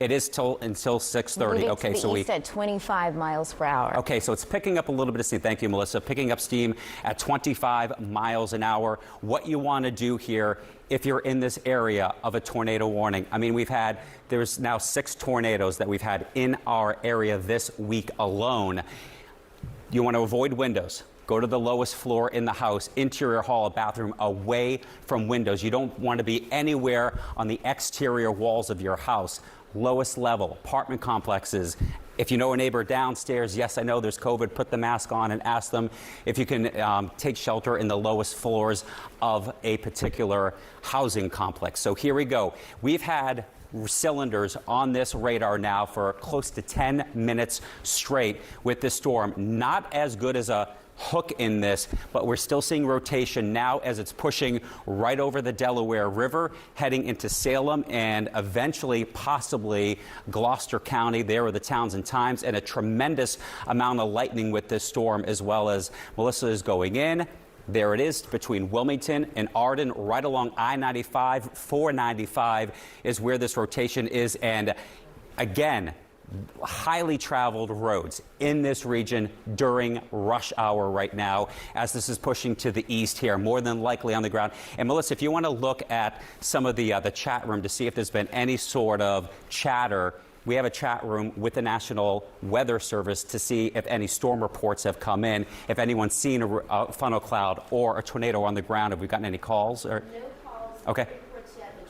It is until 6:30. Okay, so we said 25 miles per hour. Okay, so it's picking up a little bit of steam. Thank you, Melissa. Picking up steam at 25 miles an hour. What you want to do here, if you're in this area of a tornado warning, I mean, there's now 6 tornadoes that we've had in our area this week alone. You want to avoid windows. Go to the lowest floor in the house, interior hall, bathroom, away from windows. You don't want to be anywhere on the exterior walls of your house. Lowest level, apartment complexes. If you know a neighbor downstairs, yes, I know there's COVID, put the mask on and ask them if you can take shelter in the lowest floors of a particular housing complex. So here we go. We've had cylinders on this radar now for close to 10 minutes straight with this storm. Not as good as a hook in this, but we're still seeing rotation now as it's pushing right over the Delaware River, heading into Salem and eventually possibly Gloucester County. There are the towns and times, and a tremendous amount of lightning with this storm, as well as Melissa is going in. There it is between Wilmington and Arden, right along I-95. 495 is where this rotation is. And again, highly traveled roads in this region during rush hour right now as this is pushing to the east here, more than likely on the ground. And Melissa, if you want to look at some of the chat room to see if there's been any sort of chatter, we have a chat room with the National Weather Service to see if any storm reports have come in, if anyone's seen a funnel cloud or a tornado on the ground. Have we gotten any calls? Or? No calls. Okay.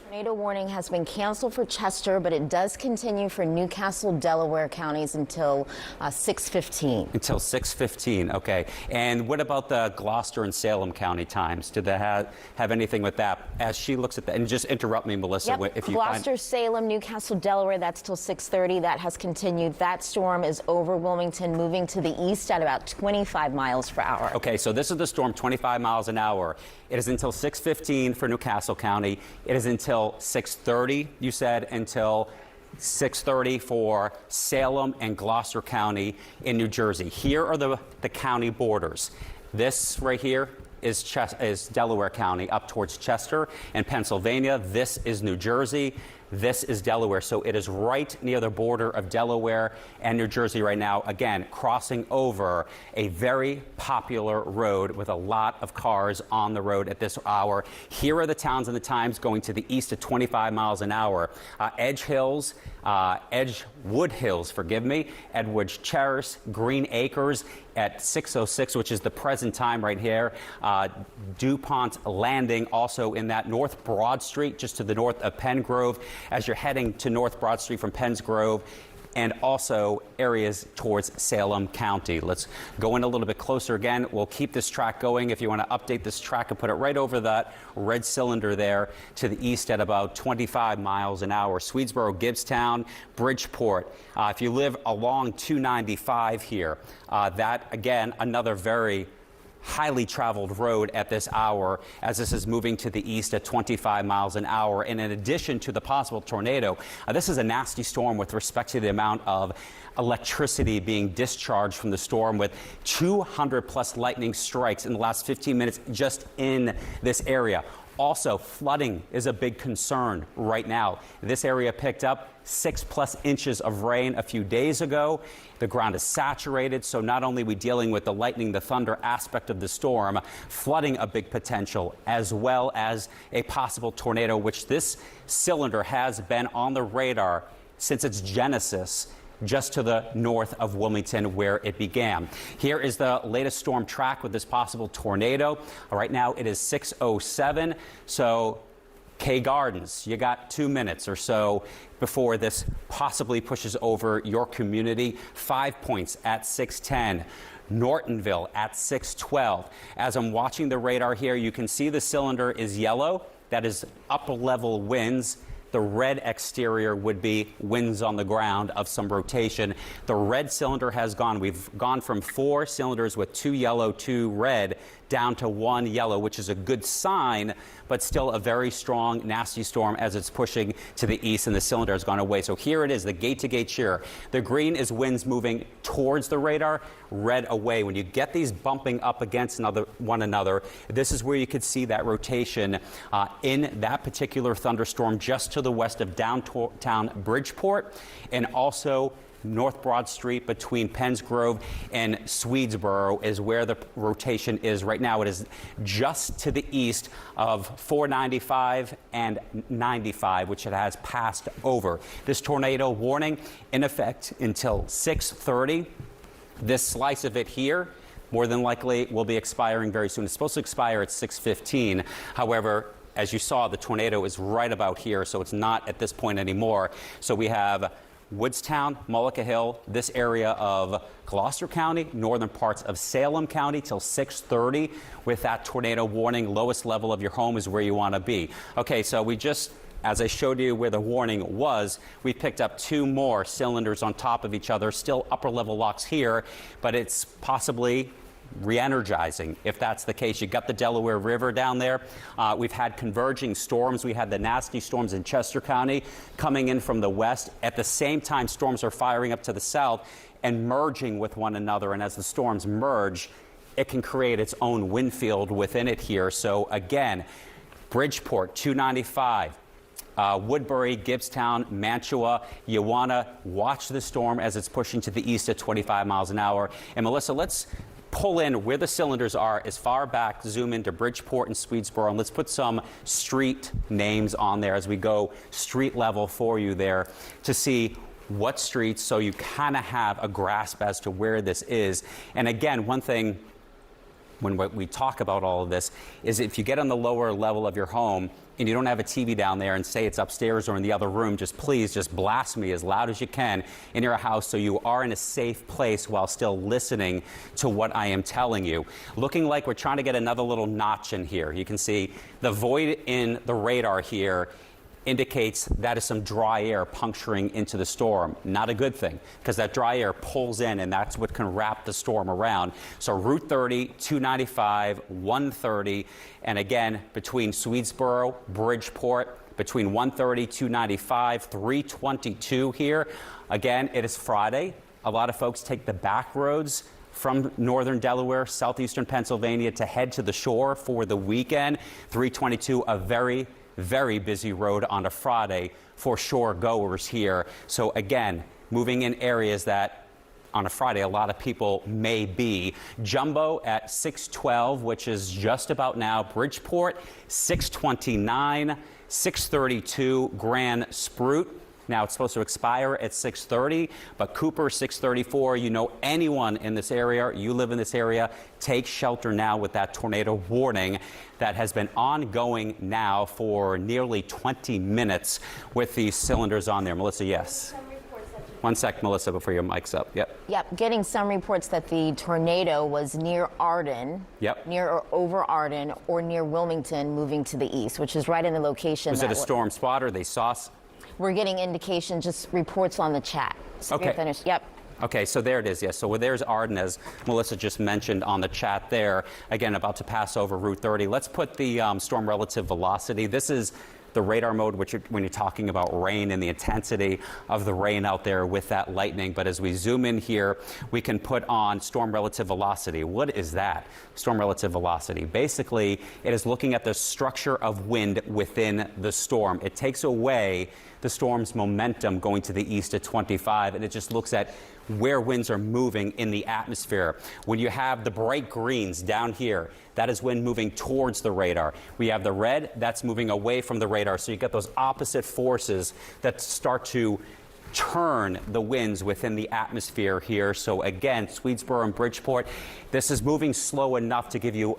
Tornado warning has been canceled for Chester, but it does continue for Newcastle, Delaware counties until 6:15. Until 6:15, okay. And what about the Gloucester and Salem County times? Did they have anything with that? As she looks at that, and just interrupt me, Melissa. Yep. If you Gloucester, Salem, Newcastle, Delaware, that's till 6:30. That has continued. That storm is over Wilmington, moving to the east at about 25 miles per hour. Okay, so this is the storm, 25 miles an hour. It is until 6:15 for Newcastle County. It is until 6:30, you said, until 6:30 for Salem and Gloucester County in New Jersey. Here are the county borders. This right here is Delaware County up towards Chester and Pennsylvania. This is New Jersey. This is Delaware. So it is right near the border of Delaware and New Jersey right now. Again, crossing over a very popular road with a lot of cars on the road at this hour. Here are the towns and the times going to the east at 25 miles an hour. Edgewood Hills, forgive me, Edwards Terrace, Green Acres at 6:06, which is the present time right here. DuPont Landing also in that. North Broad Street, just to the north of Penn Grove, as you're heading to North Broad Street from Penns Grove, and also areas towards Salem County. Let's go in a little bit closer again. We'll keep this track going. If you want to update this track and put it right over that red cylinder there to the east at about 25 miles an hour. Swedesboro, Gibbstown, Bridgeport. If you live along 295 here, that, again, another very highly traveled road at this hour as this is moving to the east at 25 miles an hour. And in addition to the possible tornado, this is a nasty storm with respect to the amount of electricity being discharged from the storm, with 200 plus lightning strikes in the last 15 minutes just in this area. Also, flooding is a big concern right now. This area picked up 6+ inches of rain a few days ago. The ground is saturated, so not only are we dealing with the lightning, the thunder aspect of the storm, flooding a big potential, as well as a possible tornado, which this cylinder has been on the radar since its genesis, just to the north of Wilmington where it began. Here is the latest storm track with this possible tornado. Right now it is 6:07, so Kay Gardens, you got 2 minutes or so before this possibly pushes over your community. 5 points at 6:10. Nortonville at 6:12. As I'm watching the radar here, you can see the cylinder is yellow. That is upper level winds. The red exterior would be winds on the ground of some rotation. The red cylinder has gone. We've gone from 4 cylinders with 2 yellow, 2 red down to 1 yellow, which is a good sign, but still a very strong, nasty storm as it's pushing to the east and the cylinder has gone away. So here it is, the gate-to-gate shear. The green is winds moving towards the radar, red away. When you get these bumping up against one another, this is where you could see that rotation in that particular thunderstorm just to the west of downtown Bridgeport, and also North Broad Street between Penns Grove and Swedesboro is where the rotation is right now. It is just to the east of 495 and 95, which it has passed over. This tornado warning in effect until 6:30. This slice of it here more than likely will be expiring very soon. It's supposed to expire at 6:15. However, as you saw, the tornado is right about here, so it's not at this point anymore. So we have Woodstown, Mullica Hill, this area of Gloucester County, northern parts of Salem County till 6:30 with that tornado warning. Lowest level of your home is where you want to be. Okay, so we just, as I showed you where the warning was, we picked up 2 more cylinders on top of each other, still upper level locks here, but it's possibly re-energizing if that's the case. You got the Delaware River down there. We've had converging storms. We had the nasty storms in Chester County coming in from the west. At the same time, storms are firing up to the south and merging with one another. And as the storms merge, it can create its own wind field within it here. So again, Bridgeport, 295. Woodbury, Gibbstown, Mantua. You want to watch the storm as it's pushing to the east at 25 miles an hour. And Melissa, let's pull in where the cylinders are as far back, zoom into Bridgeport and Swedesboro, and let's put some street names on there as we go street level for you there to see what streets, so you kind of have a grasp as to where this is. And again, one thing when we talk about all of this is if you get on the lower level of your home and you don't have a TV down there, and say it's upstairs or in the other room, please blast me as loud as you can in your house so you are in a safe place while still listening to what I am telling you. Looking like we're trying to get another little notch in here. You can see the void in the radar here indicates that is some dry air puncturing into the storm. Not a good thing, because that dry air pulls in and that's what can wrap the storm around. So Route 30, 295, 130, and again, between Swedesboro, Bridgeport, between 130, 295, 322 here. Again, it is Friday. A lot of folks take the back roads from northern Delaware, southeastern Pennsylvania to head to the shore for the weekend. 322, a very busy road on a Friday for shore goers here. So again, moving in areas that on a Friday a lot of people may be. Jumbo at 612, which is just about now. Bridgeport, 629, 632, Grand Spruit. Now, it's supposed to expire at 6:30, but Cooper, 6:34. You know anyone in this area, you live in this area, take shelter now with that tornado warning that has been ongoing now for nearly 20 minutes with these cylinders on there. Melissa, yes? One sec, Melissa, before your mic's up. Yep, getting some reports that the tornado was near Arden, near or over Arden, or near Wilmington, moving to the east, which is right in the location. Was it a storm spotter? They saw... We're getting indication, just reports on the chat. Okay. Yep. Okay, so there it is, yes. So there's Arden, as Melissa just mentioned on the chat there. Again, about to pass over Route 30. Let's put the storm relative velocity. This is the radar mode, when you're talking about rain and the intensity of the rain out there with that lightning. But as we zoom in here, we can put on storm relative velocity. What is that? Storm relative velocity. Basically, it is looking at the structure of wind within the storm. It takes away the storm's momentum going to the east at 25, and it just looks at where winds are moving in the atmosphere. When you have the bright greens down here, that is wind moving towards the radar. We have the red, that's moving away from the radar. So you get those opposite forces that start to turn the winds within the atmosphere here. So again, Swedesboro and Bridgeport, this is moving slow enough to give you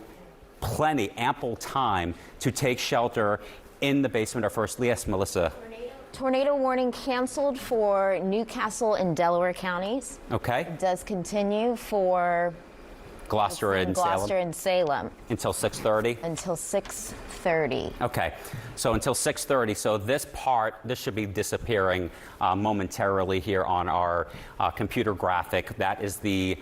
ample time to take shelter in the basement or first. Yes, Melissa. Tornado warning canceled for Newcastle and Delaware counties. Okay. It does continue for Gloucester and Salem. Until 6:30? Until 6:30. Okay. So until 6:30. So this should be disappearing momentarily here on our computer graphic. That is the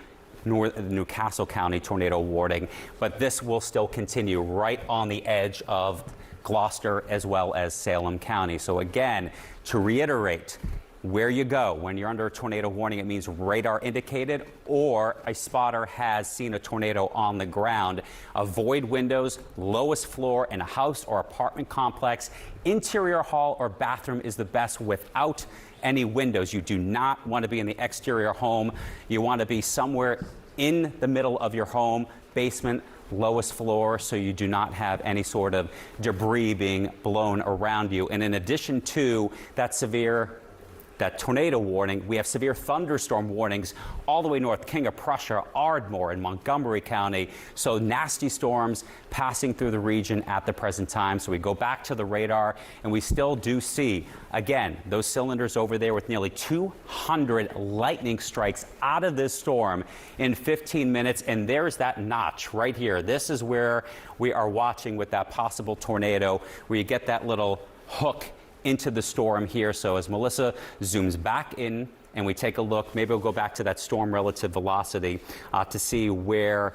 Newcastle County tornado warning, but this will still continue right on the edge of Gloucester as well as Salem County. So again, to reiterate, where you go when you're under a tornado warning, it means radar indicated or a spotter has seen a tornado on the ground. Avoid windows, lowest floor in a house or apartment complex. Interior hall or bathroom is the best without any windows. You do not want to be in the exterior home. You want to be somewhere in the middle of your home, basement, lowest floor, so you do not have any sort of debris being blown around you. And in addition to that tornado warning, we have severe thunderstorm warnings all the way north, King of Prussia, Ardmore, and Montgomery County. So nasty storms passing through the region at the present time. So we go back to the radar, and we still do see, again, those cylinders over there with nearly 200 lightning strikes out of this storm in 15 minutes. And there's that notch right here. This is where we are watching with that possible tornado, where you get that little hook into the storm here. So as Melissa zooms back in and we take a look, maybe we'll go back to that storm relative velocity to see where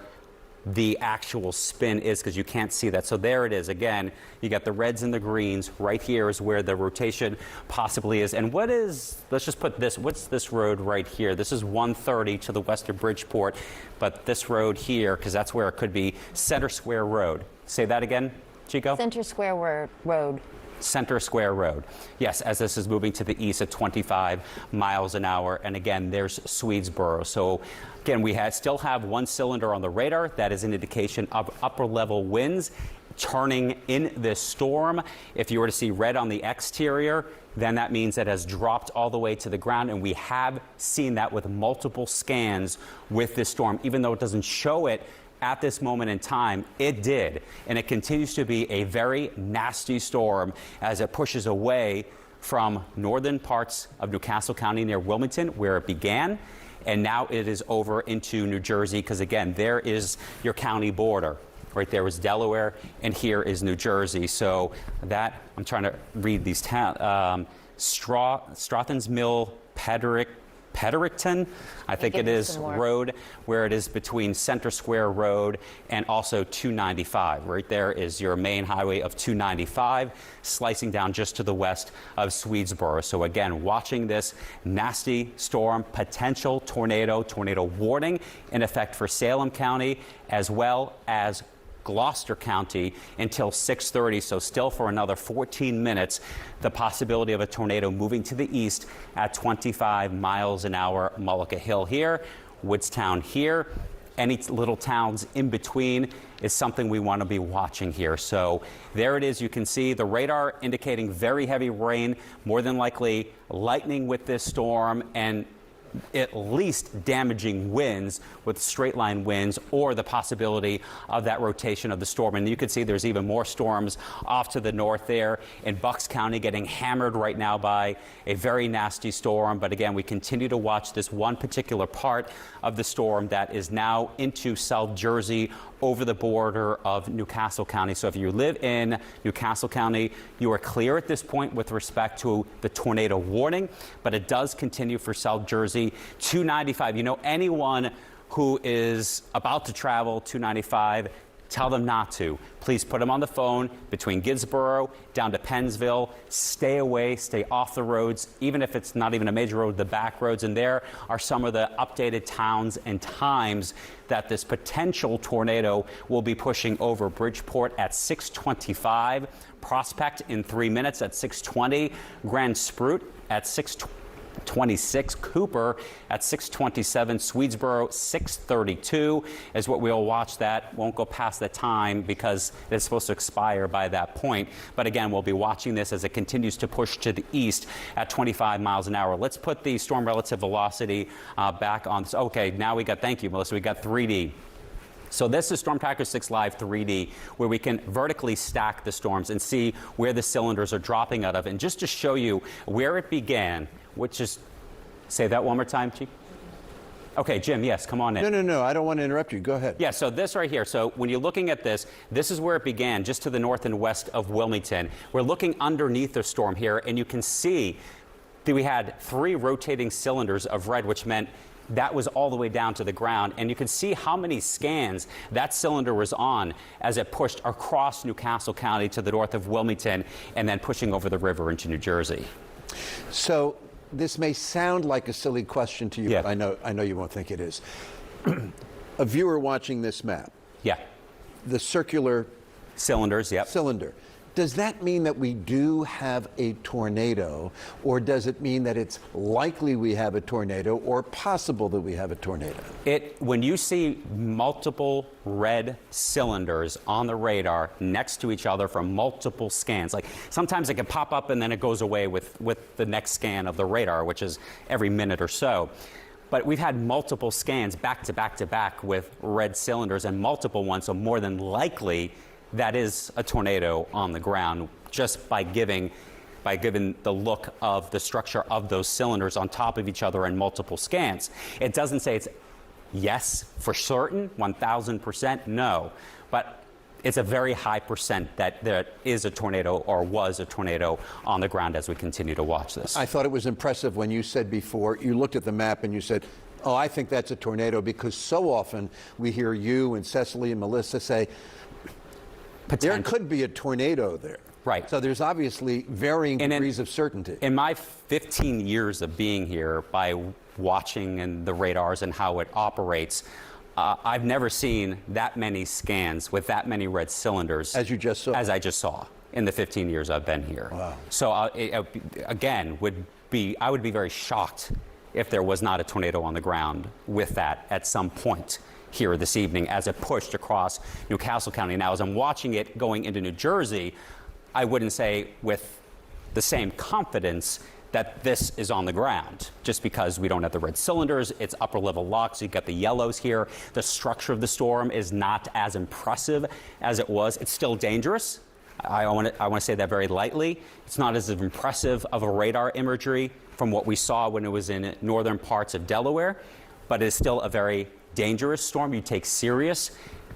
the actual spin is, because you can't see that. So there it is. Again, you got the reds and the greens. Right here is where the rotation possibly is. And let's just put this, what's this road right here? This is 130 to the west of Bridgeport, but this road here, because that's where it could be Center Square Road. Say that again, Chico? Center Square Road. Center Square Road. Yes, as this is moving to the east at 25 miles an hour. And again, there's Swedesboro. So again, we still have one cylinder on the radar. That is an indication of upper level winds turning in this storm. If you were to see red on the exterior, then that means it has dropped all the way to the ground. And we have seen that with multiple scans with this storm. Even though it doesn't show it at this moment in time, it did. And it continues to be a very nasty storm as it pushes away from northern parts of Newcastle County near Wilmington, where it began. And now it is over into New Jersey, because again, there is your county border. Right there is Delaware, and here is New Jersey. So that, I'm trying to read these towns, Strathens Mill, Pedericton, I think it is, road, where it is between Center Square Road and also 295. Right there is your main highway of 295, slicing down just to the west of Swedesboro. So again, watching this nasty storm, potential tornado warning in effect for Salem County as well as Gloucester County until 6:30, so still for another 14 minutes, the possibility of a tornado moving to the east at 25 miles an hour. Mullica Hill here, Woodstown here, any little towns in between is something we want to be watching here. So there it is. You can see the radar indicating very heavy rain, more than likely lightning with this storm, and at least damaging winds with straight line winds, or the possibility of that rotation of the storm. And you can see there's even more storms off to the north there in Bucks County, getting hammered right now by a very nasty storm. But again, we continue to watch this one particular part of the storm that is now into South Jersey over the border of Newcastle County. So if you live in Newcastle County, you are clear at this point with respect to the tornado warning, but it does continue for South Jersey. 295, you know, anyone who is about to travel 295, tell them not to. Please put them on the phone between Gidsboro down to Pennsville. Stay away, stay off the roads, even if it's not even a major road, the back roads. And there are some of the updated towns and times that this potential tornado will be pushing over: Bridgeport at 6:25, Prospect in 3 minutes at 6:20, Grand Spruit at 6:26, Cooper at 6:27, Swedesboro 6:32 is what we'll watch. That won't go past the time because it's supposed to expire by that point. But again, we'll be watching this as it continues to push to the east at 25 miles an hour. Let's put the storm relative velocity back on. Okay, now we got, thank you, Melissa, we got 3D. So this is Storm Tracker 6 Live 3D, where we can vertically stack the storms and see where the cylinders are dropping out of. And just to show you where it began, which is, say that one more time, Chief. Okay, Jim, yes, come on in. No, I don't want to interrupt you. Go ahead. Yeah, so this right here. So when you're looking at this, this is where it began, just to the north and west of Wilmington. We're looking underneath the storm here, and you can see that we had 3 rotating cylinders of red, which meant that was all the way down to the ground. And you can see how many scans that cylinder was on as it pushed across Newcastle County to the north of Wilmington and then pushing over the river into New Jersey. So this may sound like a silly question to you, Yeah. but I know you won't think it is. A viewer watching this map, Yeah. the circular Cylinders, yep. cylinder, does that mean that we do have a tornado, or does it mean that it's likely we have a tornado or possible that we have a tornado? When you see multiple red cylinders on the radar next to each other from multiple scans, like sometimes it can pop up and then it goes away with the next scan of the radar, which is every minute or so. But we've had multiple scans back to back to back with red cylinders and multiple ones, so more than likely that is a tornado on the ground just by giving the look of the structure of those cylinders on top of each other in multiple scans. It doesn't say it's yes for certain, 1,000%, no, but it's a very high percent that there is a tornado or was a tornado on the ground as we continue to watch this. I thought it was impressive when you said before, you looked at the map and you said, oh, I think that's a tornado, because so often we hear you and Cecily and Melissa say, there could be a tornado there. Right. So there's obviously varying degrees of certainty. In my 15 years of being here, by watching and the radars and how it operates, I've never seen that many scans with that many red cylinders. As you just saw. As I just saw in the 15 years I've been here. Wow. So again, I would be very shocked if there was not a tornado on the ground with that at some point here this evening as it pushed across Newcastle County. Now, as I'm watching it going into New Jersey, I wouldn't say with the same confidence that this is on the ground, just because we don't have the red cylinders. It's upper level locks. You've got the yellows here. The structure of the storm is not as impressive as it was. It's still dangerous. I want to say that very lightly. It's not as impressive of a radar imagery from what we saw when it was in northern parts of Delaware, but it is still a very dangerous storm you take serious,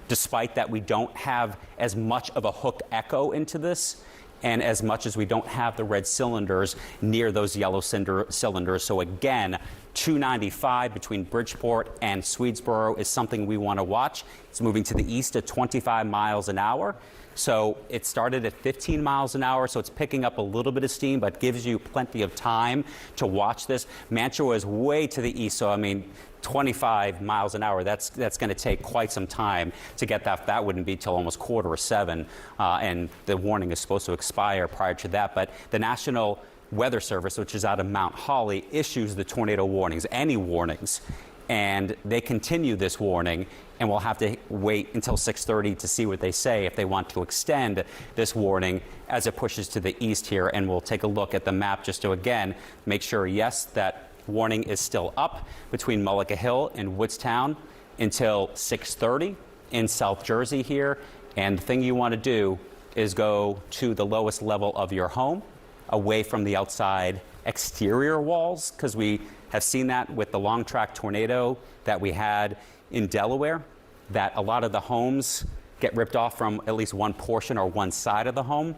despite that we don't have as much of a hook echo into this, and as much as we don't have the red cylinders near those yellow cylinders. So again, 295 between Bridgeport and Swedesboro is something we want to watch. It's moving to the east at 25 miles an hour. So it started at 15 miles an hour, so it's picking up a little bit of steam, but gives you plenty of time to watch this. Mantua is way to the east, so I mean, 25 miles an hour, that's going to take quite some time to get that. That wouldn't be till almost 6:45, and the warning is supposed to expire prior to that. But the National Weather Service, which is out of Mount Holly, issues the tornado warnings, any warnings, and they continue this warning, and we'll have to wait until 6:30 to see what they say if they want to extend this warning as it pushes to the east here. And we'll take a look at the map just to, again, make sure, yes, that warning is still up between Mullica Hill and Woodstown until 6:30 in South Jersey here. And the thing you want to do is go to the lowest level of your home, away from the outside exterior walls, because we have seen that with the long track tornado that we had in Delaware, that a lot of the homes get ripped off from at least one portion or one side of the home.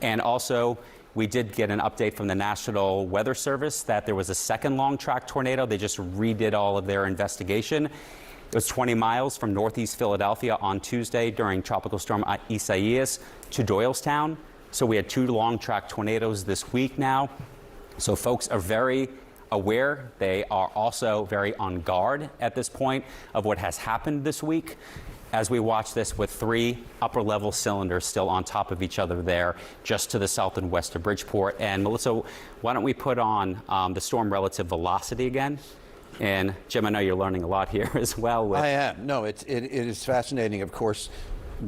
And also, we did get an update from the National Weather Service that there was a second long track tornado. They just redid all of their investigation. It was 20 miles from northeast Philadelphia on Tuesday during Tropical Storm Isaias to Doylestown. So we had 2 long track tornadoes this week now. So folks are very aware. They are also very on guard at this point of what has happened this week, as we watch this with 3 upper level cylinders still on top of each other there, just to the south and west of Bridgeport. And Melissa, why don't we put on the storm relative velocity again? And Jim, I know you're learning a lot here as well. I am. No, it is fascinating. Of course,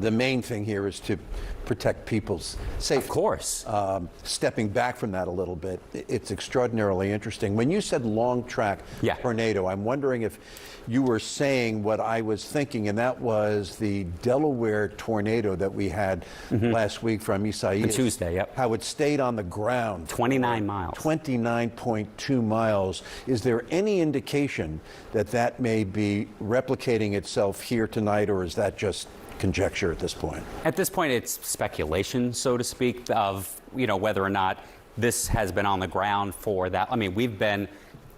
the main thing here is to protect people's safety. Of course. Stepping back from that a little bit, it's extraordinarily interesting. When you said long track tornado, I'm wondering if you were saying what I was thinking, and that was the Delaware tornado that we had last week from Isaias. On Tuesday, yep. How it stayed on the ground. 29 miles. 29.2 miles. Is there any indication that that may be replicating itself here tonight, or is that just conjecture at this point? At this point, it's speculation, so to speak, of whether or not this has been on the ground for that. I mean, we've been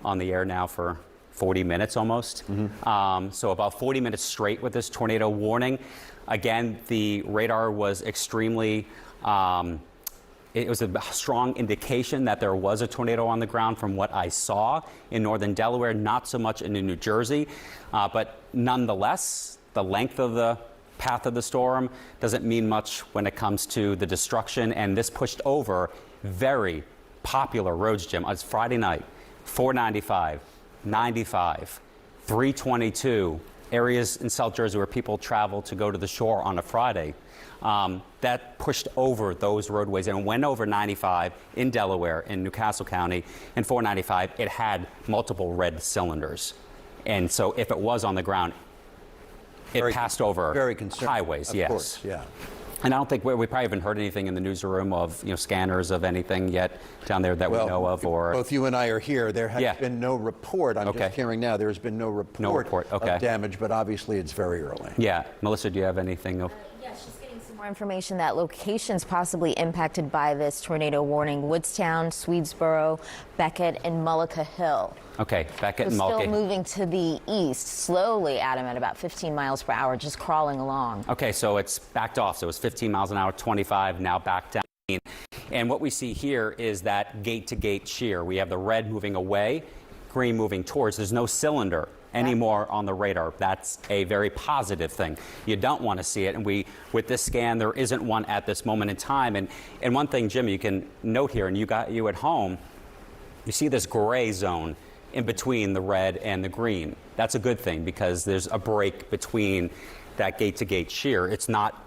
on the air now for 40 minutes almost. So about 40 minutes straight with this tornado warning. Again, the radar was extremely, it was a strong indication that there was a tornado on the ground from what I saw in northern Delaware, not so much in New Jersey. But nonetheless, the length of the path of the storm doesn't mean much when it comes to the destruction. And this pushed over very popular roads, Jim. It's Friday night, 495, 95, 322, areas in South Jersey where people travel to go to the shore on a Friday. That pushed over those roadways and went over 95 in Delaware, in Newcastle County, and 495, it had multiple red cylinders. And so if it was on the ground, it passed over highways, of course, yeah. And I don't think we probably haven't heard anything in the newsroom of scanners of anything yet down there that we know of. Or both you and I are here. There has been no report. I'm just hearing now. There has been no report of damage, but obviously it's very early. Yeah, Melissa, do you have anything? Yes, just getting some more information that locations possibly impacted by this tornado warning: Woodstown, Swedesboro, Beckett, and Mullica Hill. Okay, Beckett and Mullica. Still moving to the east, slowly, Adam, at about 15 miles per hour, just crawling along. Okay, so it's backed off. So it's 15 miles an hour, 25, now back down. And what we see here is that gate-to-gate shear. We have the red moving away, green moving towards. There's no cylinder anymore on the radar. That's a very positive thing. You don't want to see it. And with this scan, there isn't one at this moment in time. And one thing, Jim, you can note here, and you at home, you see this gray zone in between the red and the green. That's a good thing because there's a break between that gate-to-gate shear. It's not,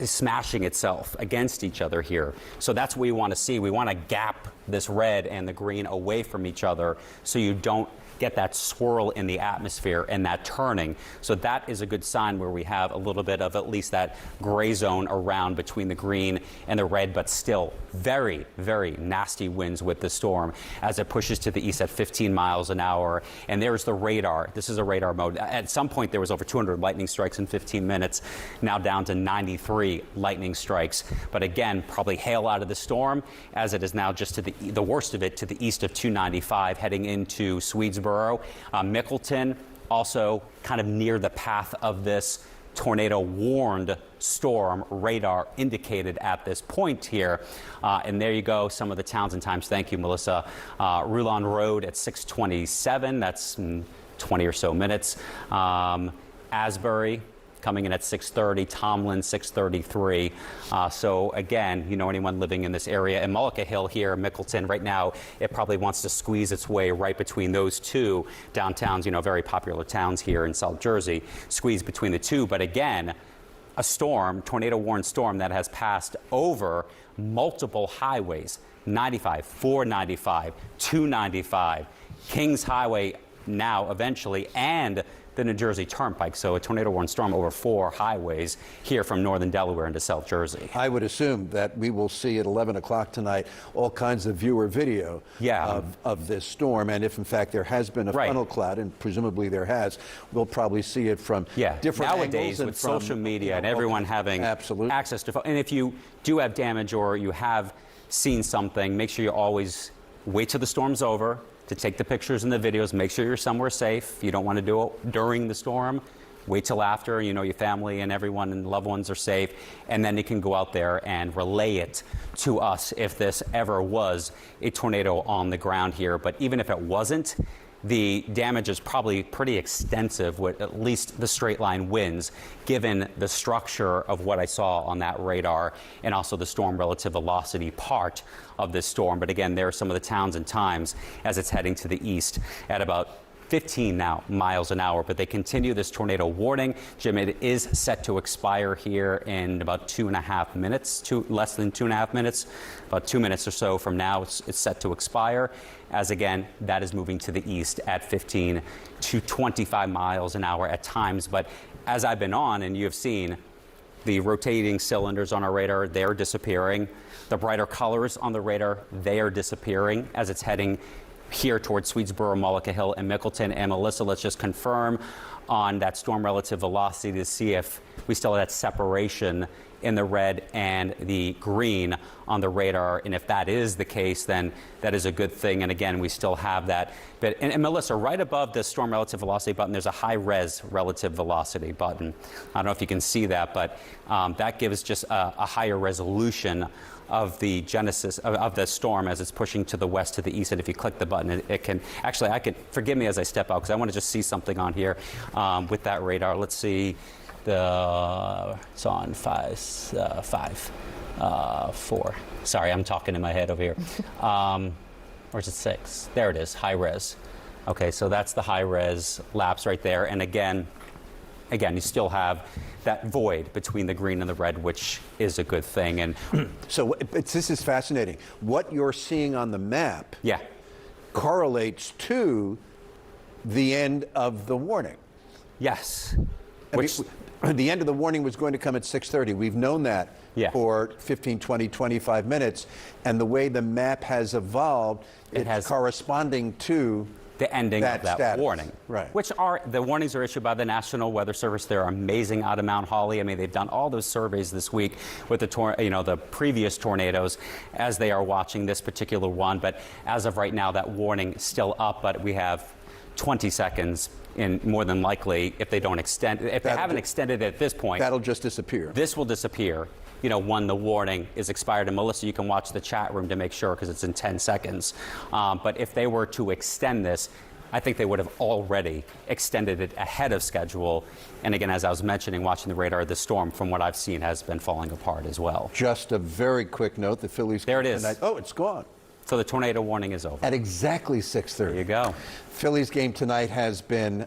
smashing itself against each other here. So that's what we want to see. We want to gap this red and the green away from each other so you don't get that swirl in the atmosphere and that turning. So that is a good sign where we have a little bit of at least that gray zone around between the green and the red, but still very, very nasty winds with the storm as it pushes to the east at 15 miles an hour. And there's the radar. This is a radar mode. At some point, there was over 200 lightning strikes in 15 minutes, now down to 93 lightning strikes. But again, probably hail out of the storm as it is now just to the worst of it to the east of 295 heading into Swedesboro. Mickleton, also kind of near the path of this tornado warned storm, radar indicated at this point here. And there you go, some of the towns and times. Thank you, Melissa. Rulon Road at 6:27, that's 20 or so minutes. Asbury coming in at 6:30, Tomlin 6:33. So again, anyone living in this area, and Mullica Hill here, Mickleton, right now, it probably wants to squeeze its way right between those two downtowns, very popular towns here in South Jersey, squeeze between the two. But again, a storm, tornado-warned storm that has passed over multiple highways, 95, 495, 295, Kings Highway now eventually, and the New Jersey Turnpike. So a tornado-warned storm over 4 highways here from northern Delaware into South Jersey. I would assume that we will see at 11 o'clock tonight all kinds of viewer video of this storm. And if, in fact, there has been a funnel cloud, and presumably there has, we'll probably see it from different nowadays angles. With social media and everyone having access to phone. And if you do have damage or you have seen something, make sure you always wait till the storm's over to take the pictures and the videos. Make sure you're somewhere safe. You don't want to do it during the storm. Wait till after, your family and everyone and loved ones are safe, and then you can go out there and relay it to us if this ever was a tornado on the ground here. But even if it wasn't, the damage is probably pretty extensive with at least the straight line winds, given the structure of what I saw on that radar and also the storm relative velocity part of this storm. But again, there are some of the towns and times as it's heading to the east at about 15 now miles an hour, but they continue this tornado warning. Jim, it is set to expire here in about 2.5 minutes, less than 2.5 minutes, about 2 minutes or so from now. It's set to expire, as again, that is moving to the east at 15 to 25 miles an hour at times. But as I've been on, and you have seen, the rotating cylinders on our radar, they're disappearing. The brighter colors on the radar, they are disappearing as it's heading here towards Swedesboro, Mullica Hill, and Mickleton. And Melissa, let's just confirm on that storm relative velocity to see if we still have that separation in the red and the green on the radar. And if that is the case, then that is a good thing. And again, we still have that. But, and Melissa, right above the storm relative velocity button, there's a high res relative velocity button. I don't know if you can see that, but that gives just a higher resolution of the genesis of the storm as it's pushing to the west, to the east. And if you click the button, it can actually, forgive me as I step out because I want to just see something on here with that radar. Let's see. It's on 4. Sorry, I'm talking in my head over here. Or is it 6? There it is, high res. Okay, so that's the high res lapse right there. And again, you still have that void between the green and the red, which is a good thing. And so this is fascinating. What you're seeing on the map correlates to the end of the warning. Yes. The end of the warning was going to come at 6:30. We've known that for 15, 20, 25 minutes. And the way the map has evolved, it's corresponding to the ending of that warning. Right. Which the warnings are issued by the National Weather Service. They're amazing out of Mount Holly. I mean, they've done all those surveys this week with the previous tornadoes as they are watching this particular one. But as of right now, that warning is still up, but we have 20 seconds in more than likely if they don't extend. If they haven't extended it at this point, that'll just disappear. This will disappear, when the warning is expired. And Melissa, you can watch the chat room to make sure because it's in 10 seconds. But if they were to extend this, I think they would have already extended it ahead of schedule. And again, as I was mentioning, watching the radar, the storm, from what I've seen, has been falling apart as well. Just a very quick note, the Phillies. There it is. Tonight. Oh, it's gone. So the tornado warning is over. At exactly 6:30. There you go. Phillies game tonight has been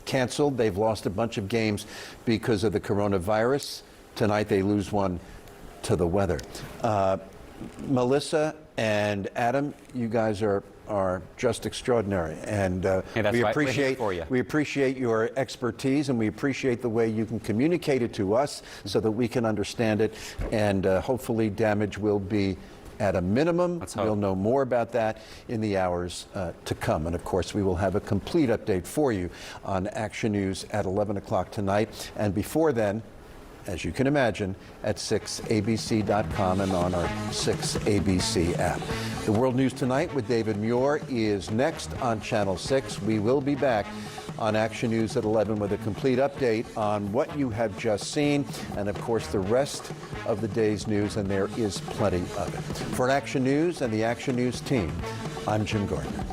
canceled. They've lost a bunch of games because of the coronavirus. Tonight they lose one to the weather. Melissa and Adam, you guys are just extraordinary, and we appreciate your expertise, and we appreciate the way you can communicate it to us so that we can understand it, and hopefully damage will be at a minimum. We'll know more about that in the hours to come. And of course, we will have a complete update for you on Action News at 11 o'clock tonight. And before then, as you can imagine, at 6abc.com and on our 6ABC app. The World News Tonight with David Muir is next on Channel 6. We will be back on Action News at 11 with a complete update on what you have just seen and, of course, the rest of the day's news, and there is plenty of it. For Action News and the Action News team, I'm Jim Gardner.